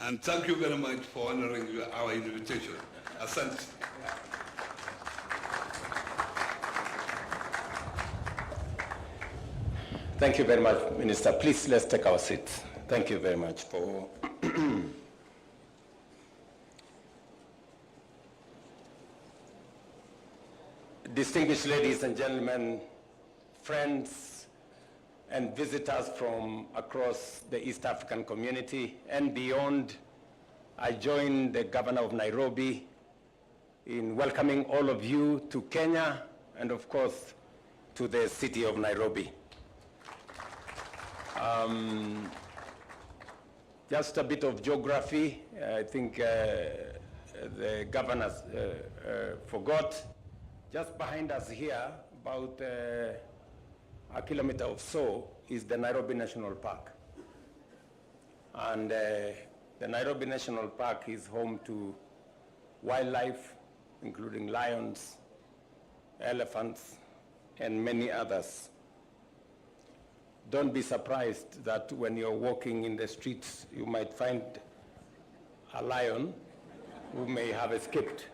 And thank you very much for honoring our invitation. Asante. Thank you very much, Minister. Please, let's take our seats. Thank you very much for distinguished ladies and gentlemen, friends and visitors from across the East African community and beyond. I join the Governor of Nairobi in welcoming all of you to Kenya and, of course, to the city of Nairobi. Just a bit of geography. I think the governor forgot. Just behind us here, about a kilometer or so, is the Nairobi National Park. And the Nairobi National Park is home to wildlife, including lions, elephants, and many others. Don't be surprised that when you're walking in the streets, you might find a lion who may have escaped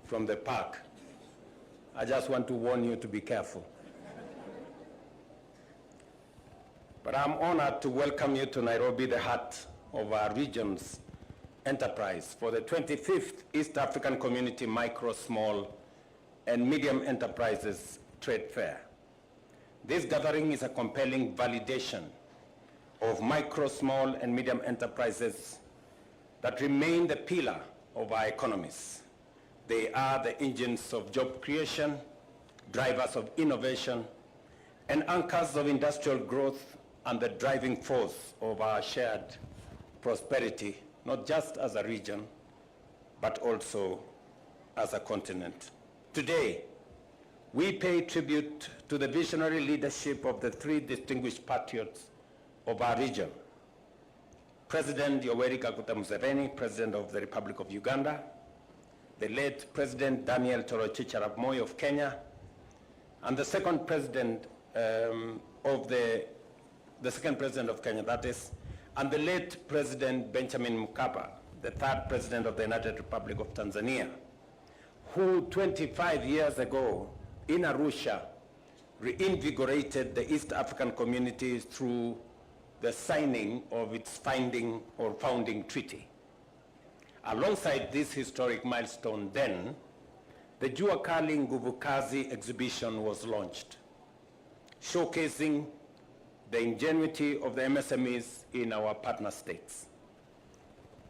from the park. I just want to warn you to be careful. But I'm honored to welcome you to Nairobi, the heart of our region's enterprise, for the 25th East African Community Micro, Small, and Medium Enterprises Trade Fair. This gathering is a compelling validation of micro, small, and medium enterprises that remain the pillar of our economies. They are the engines of job creation, drivers of innovation, and anchors of industrial growth and the driving force of our shared prosperity, not just as a region, but also as a continent. Today, we pay tribute to the visionary leadership of the three distinguished patriots of our region. President Yoweri Kaguta Museveni, President of the Republic of Uganda, the late President Daniel Toroitich arap Moi of Kenya, and the second president the second president of Kenya, that is, and the late President Benjamin Mkapa, the third president of the United Republic of Tanzania, who 25 years ago in Arusha reinvigorated the East African community through the signing of its founding treaty. Alongside this historic milestone then, the Jua Kali Nguvu Kazi exhibition was launched, showcasing the ingenuity of the MSMEs in our partner states.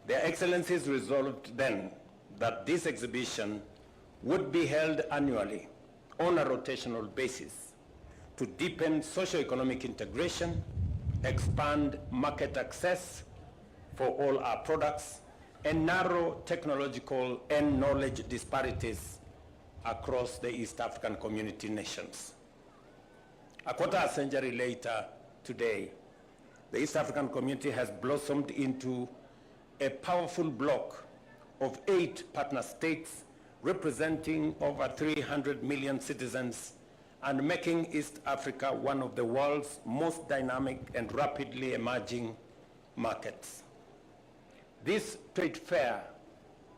Their Excellencies resolved then that this exhibition would be held annually on a rotational basis to deepen socio-economic integration, expand market access for all our products, and narrow technological and knowledge disparities across the East African community nations. A quarter century later today, the East African community has blossomed into a powerful bloc of 8 partner states representing over 300 million citizens and making East Africa one of the world's most dynamic and rapidly emerging markets. This trade fair,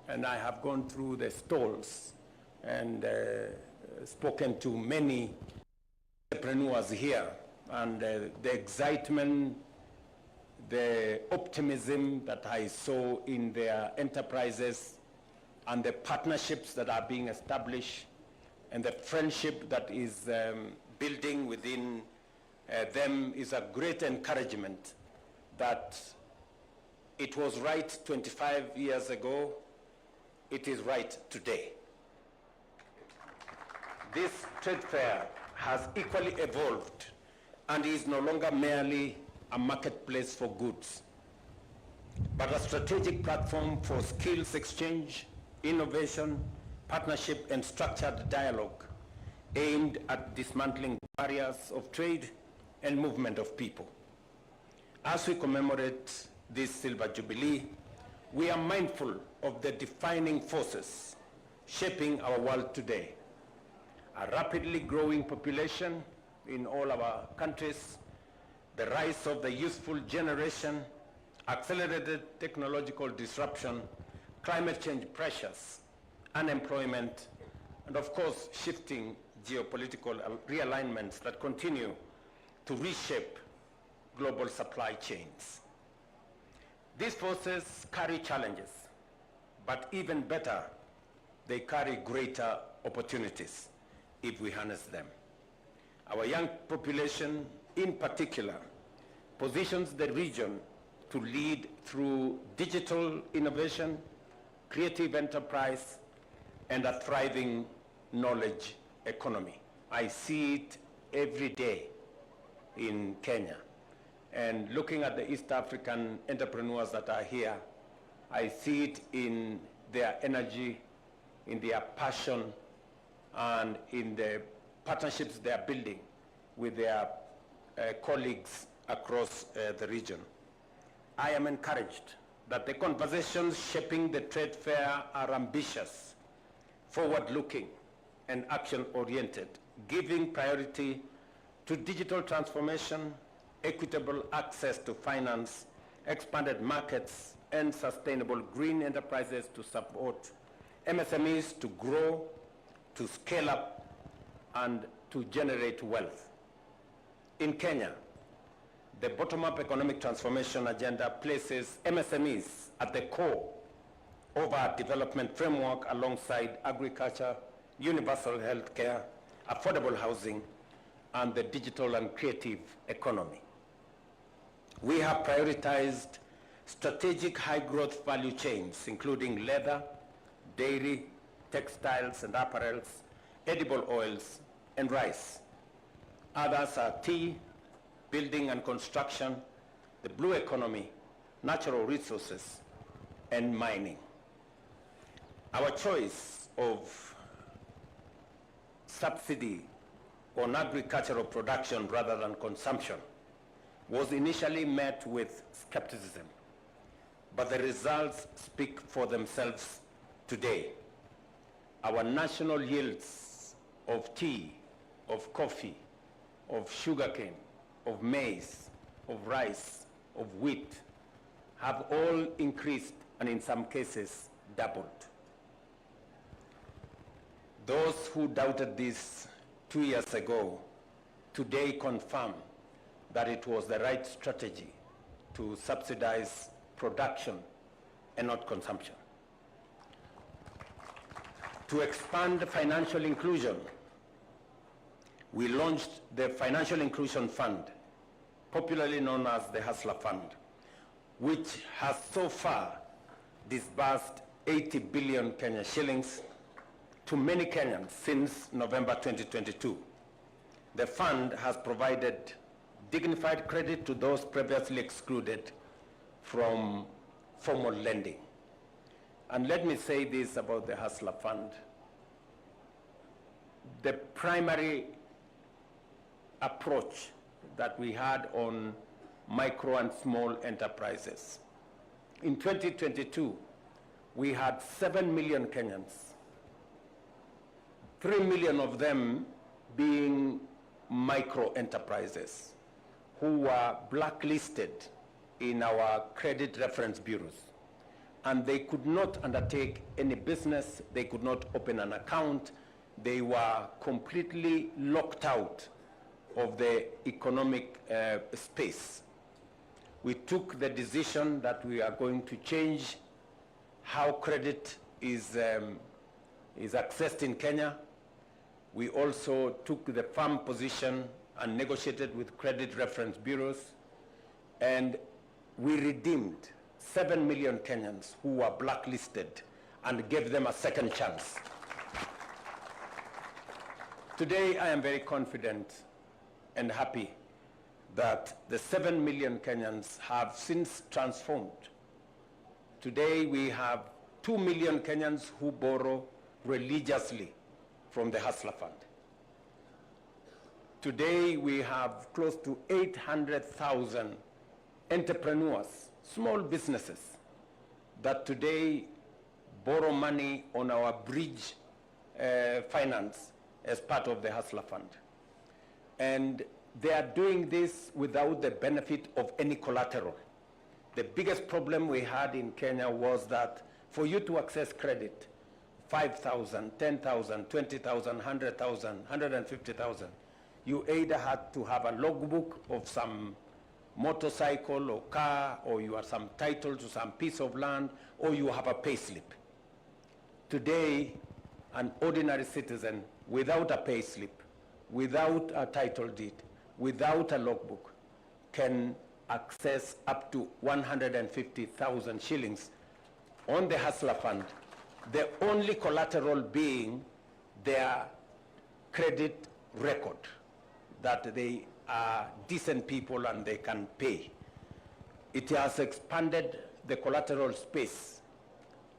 and I have gone through the stalls and spoken to many entrepreneurs here, and the excitement, the optimism that I saw in their enterprises, and the partnerships that are being established, and the friendship that is building within them is a great encouragement that it was right 25 years ago, it is right today. This trade fair has equally evolved and is no longer merely a marketplace for goods, but a strategic platform for skills exchange, innovation, partnership, and structured dialogue aimed at dismantling barriers of trade and movement of people. As we commemorate this Silver Jubilee, we are mindful of the defining forces shaping our world today. A rapidly growing population in all our countries, the rise of the youthful generation, accelerated technological disruption, climate change pressures, unemployment, and of course, shifting geopolitical realignments that continue to reshape global supply chains. These forces carry challenges, but even better, they carry greater opportunities if we harness them. Our young population, in particular, positions the region to lead through digital innovation, creative enterprise, and a thriving knowledge economy. I see it every day in Kenya. And looking at the East African entrepreneurs that are here, I see it in their energy, in their passion, and in the partnerships they are building with their colleagues across the region. I am encouraged that the conversations shaping the trade fair are ambitious, forward-looking, and action-oriented, giving priority to digital transformation, equitable access to finance, expanded markets, and sustainable green enterprises to support MSMEs to grow, to scale up, and to generate wealth. In Kenya, the bottom-up economic transformation agenda places MSMEs at the core of our development framework alongside agriculture, universal health care, affordable housing, and the digital and creative economy. We have prioritized strategic high-growth value chains, including leather, dairy, textiles and apparels, edible oils, and rice. Others are tea, building and construction, the blue economy, natural resources, and mining. Our choice of subsidy on agricultural production rather than consumption was initially met with skepticism, but the results speak for themselves today. Our national yields of tea, of coffee, of sugarcane, of maize, of rice, of wheat have all increased and in some cases doubled. Those who doubted this 2 years ago today confirm that it was the right strategy to subsidize production and not consumption. To expand financial inclusion, we launched the Financial Inclusion Fund, popularly known as the Hustler Fund, which has so far disbursed 80 billion Kenya shillings to many Kenyans since November 2022. The fund has provided dignified credit to those previously excluded from formal lending. And let me say this about the Hustler Fund. The primary approach that we had on micro and small enterprises. In 2022, we had 7 million Kenyans, 3 million of them being micro enterprises who were blacklisted in our credit reference bureaus. And they could not undertake any business, they could not open an account, they were completely locked out of the economic space. We took the decision that we are going to change how credit is accessed in Kenya. We also took the firm position and negotiated with credit reference bureaus, and we redeemed 7 million Kenyans who were blacklisted and gave them a second chance. Today, I am very confident and happy that the 7 million Kenyans have since transformed. Today, we have 2 million Kenyans who borrow religiously from the Hustler Fund. Today, we have close to 800,000 entrepreneurs, small businesses, that today borrow money on our bridge finance as part of the Hustler Fund. And they are doing this without the benefit of any collateral. The biggest problem we had in Kenya was that for you to access credit, 5,000, 10,000, 20,000, 100,000, 150,000, you either had to have a logbook of some motorcycle or car, or you have some title to some piece of land, or you have a payslip. Today, an ordinary citizen without a payslip, without a title deed, without a logbook, can access up to 150,000 shillings on the Hustler Fund, the only collateral being their credit record, that they are decent people and they can pay. It has expanded the collateral space.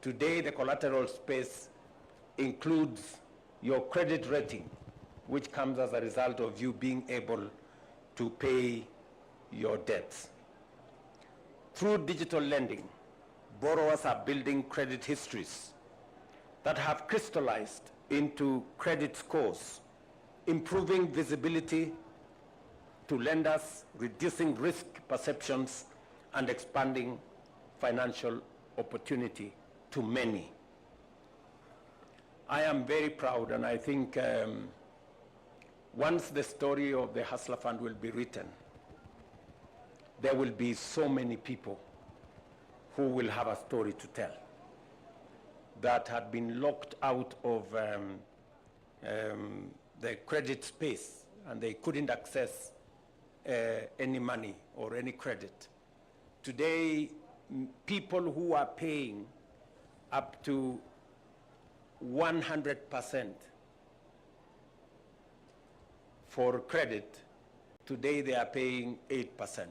Today, the collateral space includes your credit rating, which comes as a result of you being able to pay your debts. Through digital lending, borrowers are building credit histories that have crystallized into credit scores, improving visibility to lenders, reducing risk perceptions, and expanding financial opportunity to many. I am very proud, and I think once the story of the Hustler Fund will be written, there will be so many people who will have a story to tell that had been locked out of the credit space, and they couldn't access any money or any credit. Today, people who are paying up to 100% for credit, today they are paying 8%.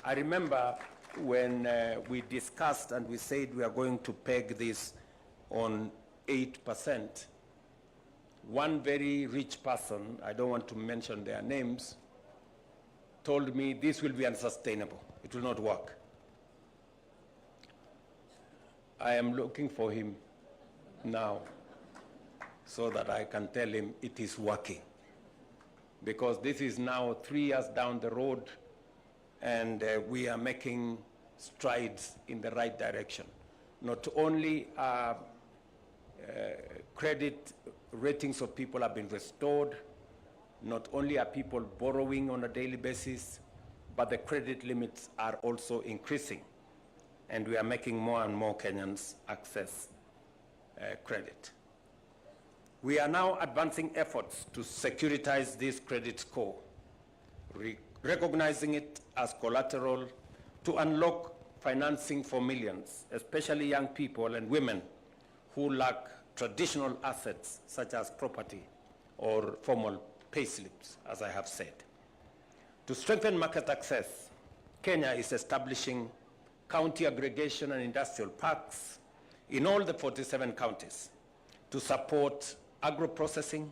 I remember when we discussed and we said we are going to peg this on 8%, one very rich person, I don't want to mention their names, told me this will be unsustainable. It will not work. I am looking for him now so that I can tell him it is working. Because this is now 3 years down the road, and we are making strides in the right direction. Not only are credit ratings of people have been restored, not only are people borrowing on a daily basis, but the credit limits are also increasing. And we are making more and more Kenyans access credit. We are now advancing efforts to securitize this credit score, recognizing it as collateral to unlock financing for millions, especially young people and women who lack traditional assets such as property or formal payslips, as I have said. To strengthen market access, Kenya is establishing county aggregation and industrial parks in all the 47 counties to support agro-processing,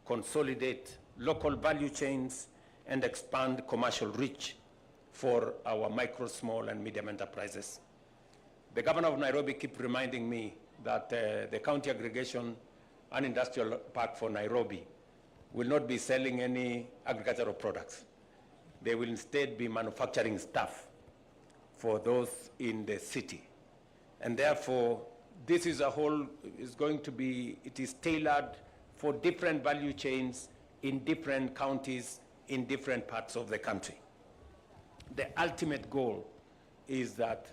consolidate local value chains, and expand commercial reach for our micro, small, and medium enterprises. The governor of Nairobi keeps reminding me that the county aggregation and industrial park for Nairobi will not be selling any agricultural products. They will instead be manufacturing stuff for those in the city. And therefore, this is going to be, it is tailored for different value chains in different counties in different parts of the country. The ultimate goal is that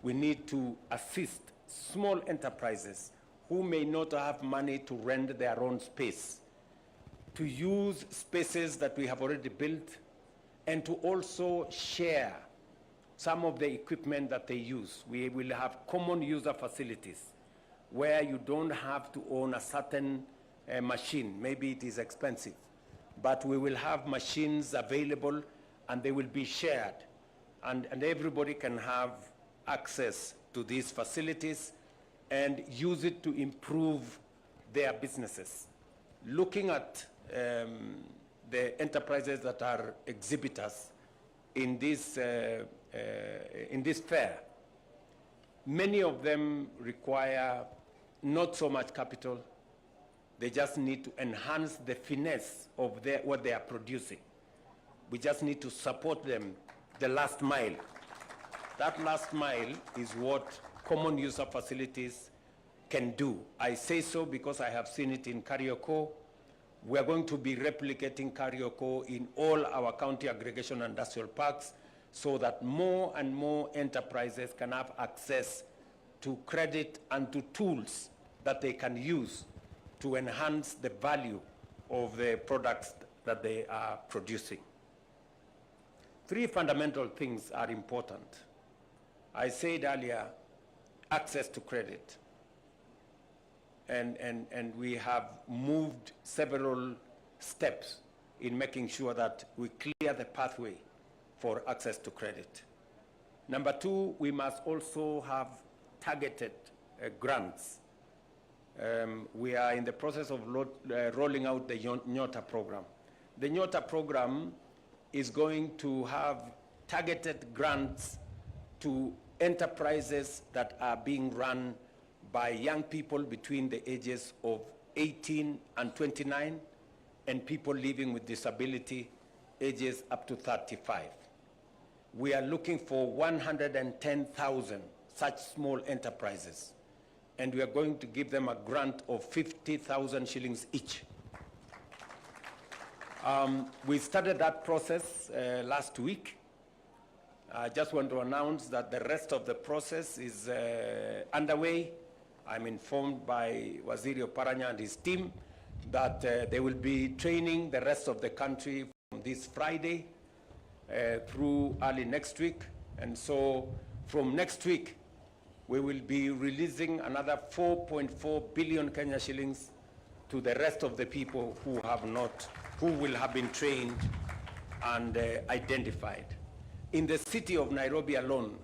we need to assist small enterprises who may not have money to rent their own space, to use spaces that we have already built, and to also share some of the equipment that they use. We will have common user facilities where you don't have to own a certain machine. Maybe it is expensive, but we will have machines available and they will be shared, and everybody can have access to these facilities and use it to improve their businesses. Looking at the enterprises that are exhibitors in this fair, many of them require not so much capital. They just need to enhance the finesse of what they are producing. We just need to support them the last mile That last mile is what common user facilities can do. I say so because I have seen it in Karioko. We are going to be replicating Karioko in all our county aggregation industrial parks so that more and more enterprises can have access to credit and to tools that they can use to enhance the value of the products that they are producing. Three fundamental things are important. I said earlier, access to credit. And we have moved several steps in making sure that we clear the pathway for access to credit. Number two, we must also have targeted grants. We are in the process of rolling out the Nyota program. The Nyota program is going to have targeted grants to enterprises that are being run by young people between the ages of 18 and 29 and people living with disability ages up to 35. We are looking for 110,000 such small enterprises, and we are going to give them a grant of 50,000 shillings each. We started that process last week. I just want to announce that the rest of the process is underway. I'm informed by Waziri Oparanya and his team that they will be training the rest of the country from this Friday through early next week. And so from next week, we will be releasing another 4.4 billion Kenya shillings to the rest of the people who will have been trained and identified. In the city of Nairobi alone,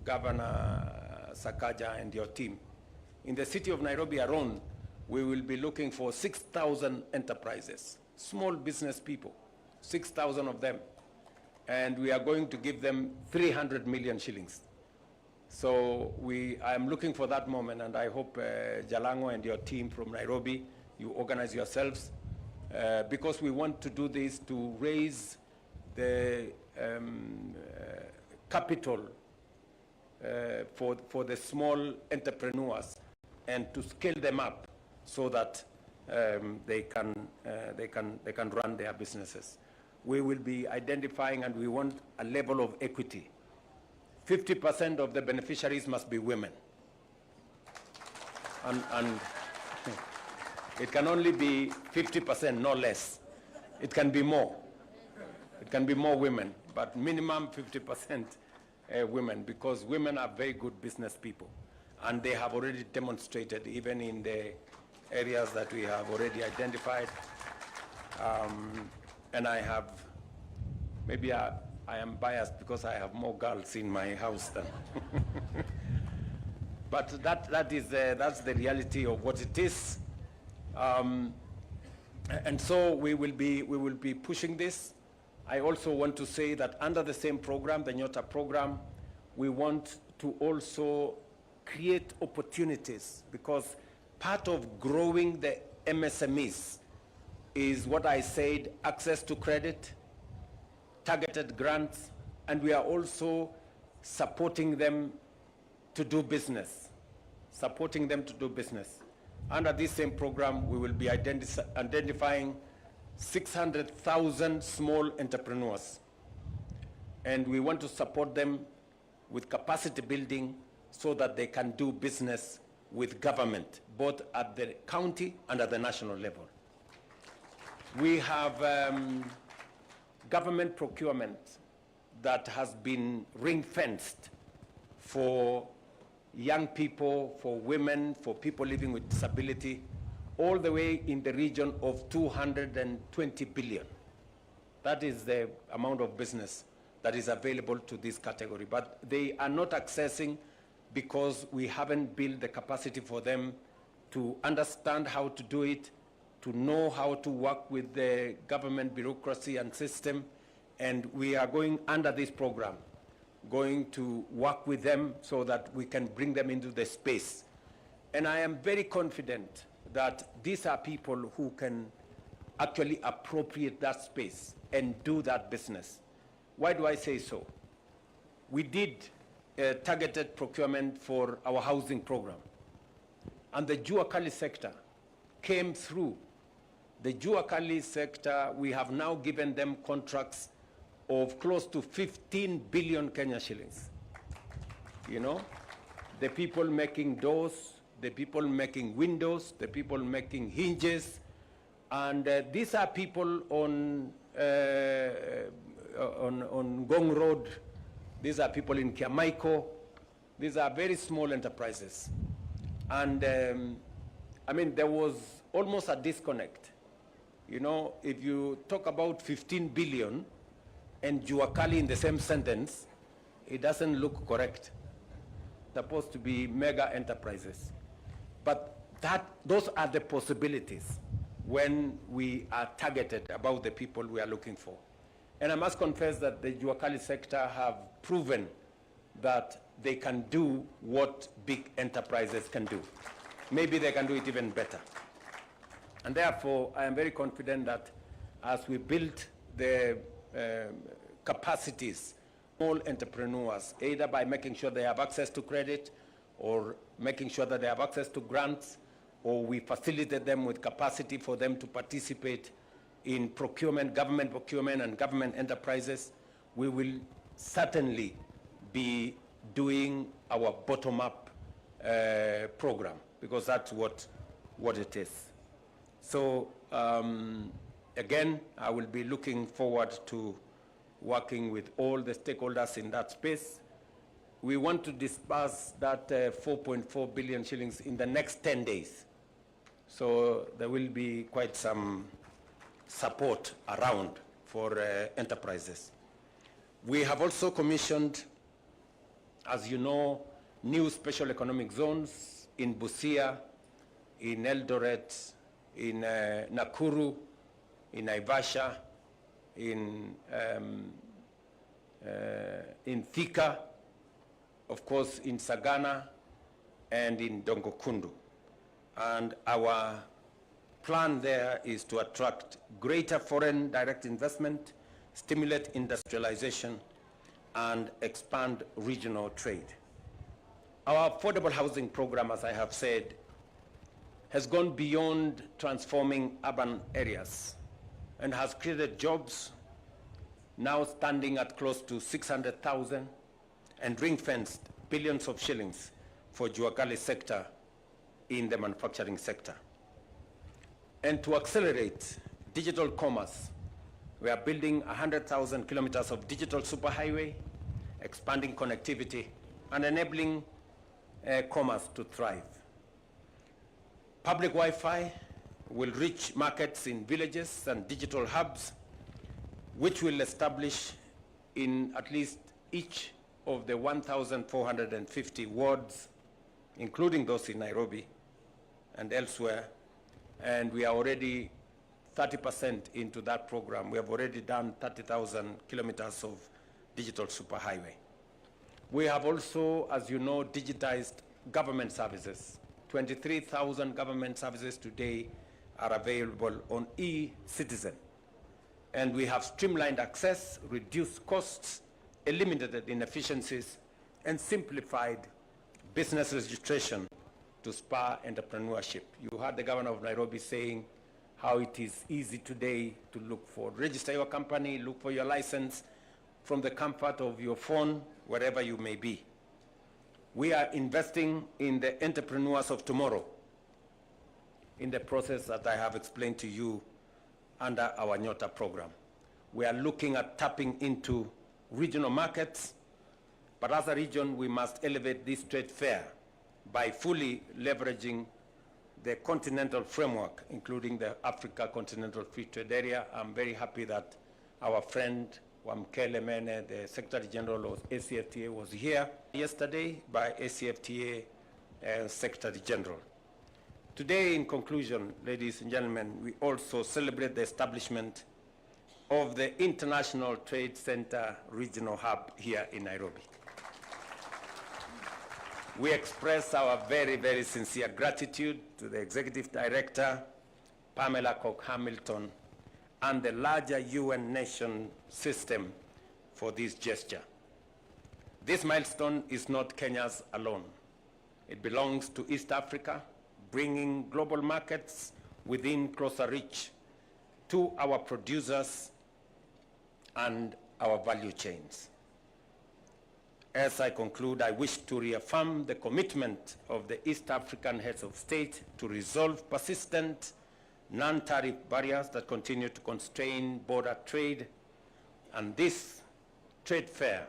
Governor Sakaja and your team, in the city of Nairobi alone, we will be looking for 6,000 enterprises, small business people, 6,000 of them. And we are going to give them 300 million shillings. So I am looking for that moment, and I hope Jalango and your team from Nairobi, you organize yourselves, because we want to do this to raise the capital for the small entrepreneurs and to scale them up so that they can run their businesses. We will be identifying, and we want a level of equity. 50% of the beneficiaries must be women. And it can only be 50%, no less. It can be more. It can be more women, but minimum 50% women, because women are very good business people. And they have already demonstrated, even in the areas that we have already identified. And I have, maybe I am biased because I have more girls in my house than. But that's the reality of what it is. And so we will be pushing this. I also want to say that under the same program, the Nyota program, we want to also create opportunities, because part of growing the MSMEs is what I said: access to credit, targeted grants, and we are also supporting them to do business. Under this same program, we will be identifying 600,000 small entrepreneurs, and we want to support them with capacity building so that they can do business with government, both at the county and at the national level. We have government procurement that has been ring-fenced for young people, for women, for people living with disability, all the way in the region of 220 billion. That is the amount of business that is available to this category. But they are not accessing because we haven't built the capacity for them to understand how to do it, to know how to work with the government bureaucracy and system. And we are going under this program, going to work with them so that we can bring them into the space. And I am very confident that these are people who can actually appropriate that space and do that business. Why do I say so? We did targeted procurement for our housing program. And the Jua Kali sector came through. The Jua Kali sector, we have now given them contracts of close to 15 billion Kenya shillings. You know, the people making doors, the people making windows, the people making hinges, and these are people on Gong Road. These are people in Kiamaiko. These are very small enterprises. And I mean, there was almost a disconnect. You know, if you talk about 15 billion and Jua Kali in the same sentence, it doesn't look correct. Supposed to be mega enterprises. But those are the possibilities when we are targeted about the people we are looking for. And I must confess that the Jua Kali sector have proven that they can do what big enterprises can do. Maybe they can do it even better. And therefore, I am very confident that as we build the capacities, small entrepreneurs, either by making sure they have access to credit or making sure that they have access to grants, or we facilitate them with capacity for them to participate in procurement, government procurement and government enterprises, we will certainly be doing our bottom-up program, because that's what it is. So again, I will be looking forward to working with all the stakeholders in that space. We want to disburse that 4.4 billion shillings in the next 10 days. So there will be quite some support around for enterprises. We have also commissioned, as you know, new special economic zones in Busia, in Eldoret, in Nakuru, in Naivasha, in Thika, of course in Sagana, and in Dongokundu. And our plan there is to attract greater foreign direct investment, stimulate industrialization, and expand regional trade. Our affordable housing program, as I have said, has gone beyond transforming urban areas and has created jobs now standing at close to 600,000 and ring-fenced billions of shillings for Jua Kali sector in the manufacturing sector. And to accelerate digital commerce, we are building 100,000 kilometers of digital superhighway, expanding connectivity, and enabling commerce to thrive. Public Wi-Fi will reach markets in villages and digital hubs, which will establish in at least each of the 1,450 wards, including those in Nairobi and elsewhere. And we are already 30% into that program. We have already done 30,000 kilometers of digital superhighway. We have also, as you know, digitized government services. 23,000 government services today are available on e-Citizen. And we have streamlined access, reduced costs, eliminated inefficiencies, and simplified business registration to spur entrepreneurship. You heard the governor of Nairobi saying how it is easy today to register your company, look for your license from the comfort of your phone, wherever you may be. We are investing in the entrepreneurs of tomorrow in the process that I have explained to you under our Nyota program. We are looking at tapping into regional markets, but as a region, we must elevate this trade fair by fully leveraging the continental framework, including the Africa Continental Free Trade Area. I'm very happy that our friend Wamkele Mene, the Secretary General of ACFTA, was here yesterday by ACFTA Secretary General. Today, in conclusion, ladies and gentlemen, we also celebrate the establishment of the International Trade Center Regional Hub here in Nairobi. We express our very, very sincere gratitude to the Executive Director, Pamela Cook-Hamilton, and the larger UN nation system for this gesture. This milestone is not Kenya's alone. It belongs to East Africa, bringing global markets within closer reach to our producers and our value chains. As I conclude, I wish to reaffirm the commitment of the East African heads of state to resolve persistent non-tariff barriers that continue to constrain border trade, and this trade fair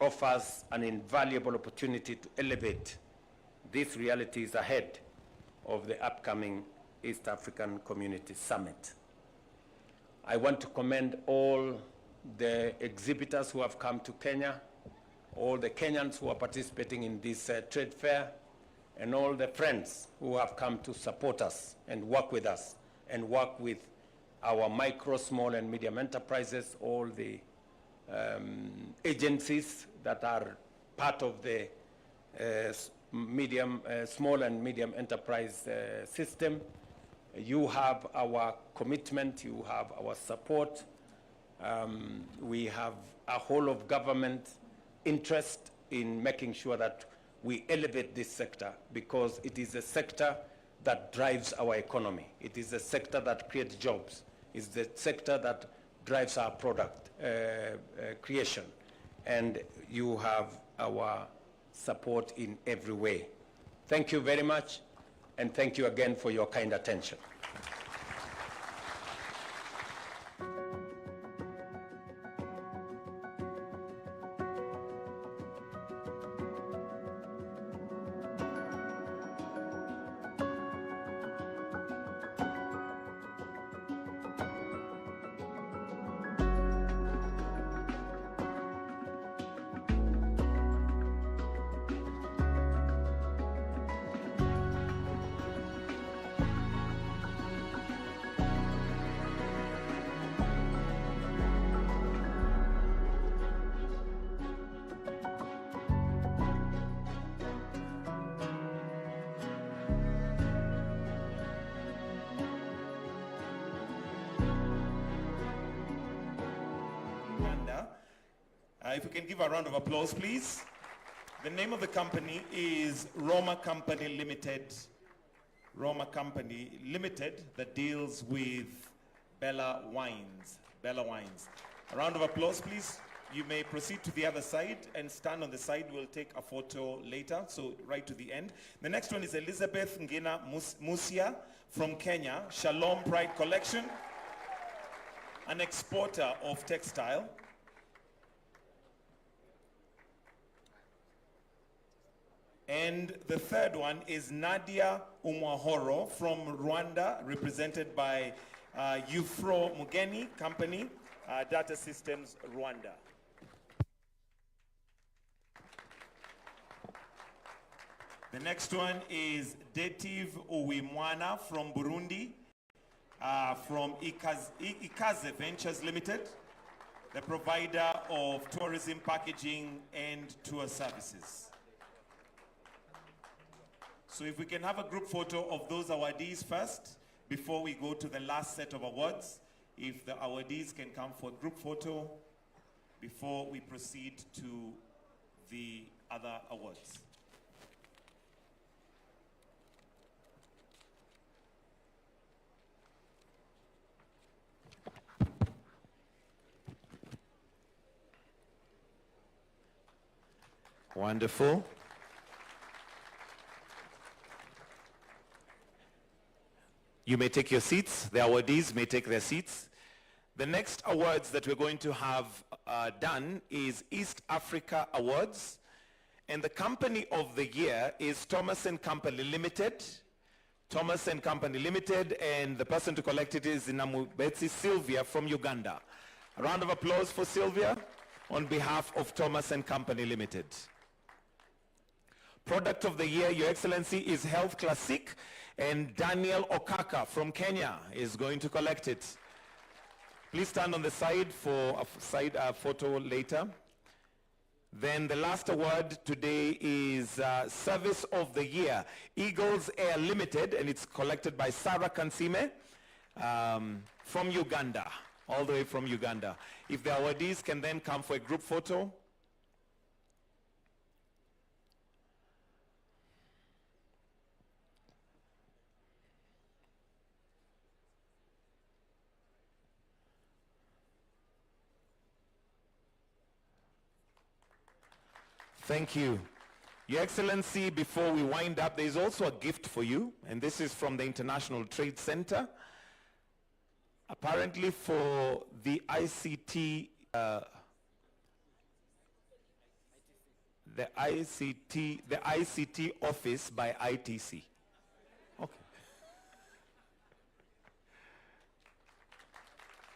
offers an invaluable opportunity to elevate these realities ahead of the upcoming East African Community Summit. I want to commend all the exhibitors who have come to Kenya, all the Kenyans who are participating in this trade fair, and all the friends who have come to support us and work with us and work with our micro, small, and medium enterprises, all the agencies that are part of the small and medium enterprise system. You have our commitment, you have our support. We have a whole of government interest in making sure that we elevate this sector, because it is a sector that drives our economy. It is a sector that creates jobs. It's the sector that drives our product creation. And you have our support in every way. Thank you very much, and thank you again for your kind attention. If we can give a round of applause, please. The name of the company is Roma Company Limited. Roma Company Limited, that deals with Bella Wines. Bella Wines. A round of applause, please. You may proceed to the other side and stand on the side. We'll take a photo later, so right to the end. The next one is Elizabeth Ngina Musia from Kenya, Shalom Pride Collection, an exporter of textile. And the third one is Nadia Umwahoro from Rwanda, represented by Ufro Mugeni Company, Data Systems Rwanda. The next one is Dative Uwimwana from Burundi, from Ikaze Ventures Limited, the provider of tourism packaging and tour services. So if we can have a group photo of those awardees first, before we go to the last set of awards. If the awardees can come for a group photo before we proceed to the other awards. Wonderful. You may take your seats. The awardees may take their seats. The next awards that we're going to have done is East Africa Awards. And the company of the year is Thomas & Company Limited. Thomas & Company Limited, and the person to collect it is Namubetsi Sylvia from Uganda. A round of applause for Sylvia on behalf of Thomas & Company Limited. Product of the year, Your Excellency, is Health Classic, and Daniel Okaka from Kenya is going to collect it. Please stand on the side for a side photo later. Then the last award today is Service of the Year, Eagles Air Limited, and it's collected by Sarah Kansime from Uganda, all the way from Uganda. If the awardees can then come for a group photo. Thank you. Your Excellency, before we wind up, there is also a gift for you, and this is from the International Trade Center. Apparently for the ICT, the ICT office by ITC. Okay.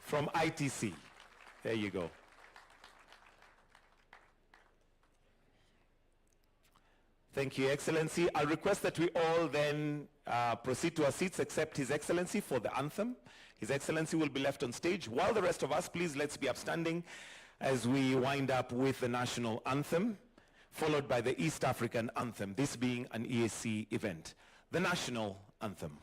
From ITC. There you go. Thank you, Excellency. I'll request that we all then proceed to our seats, except His Excellency for the anthem. His Excellency will be left on stage. While the rest of us, please, let's be upstanding as we wind up with the national anthem, followed by the East African anthem, this being an EAC event. The national anthem.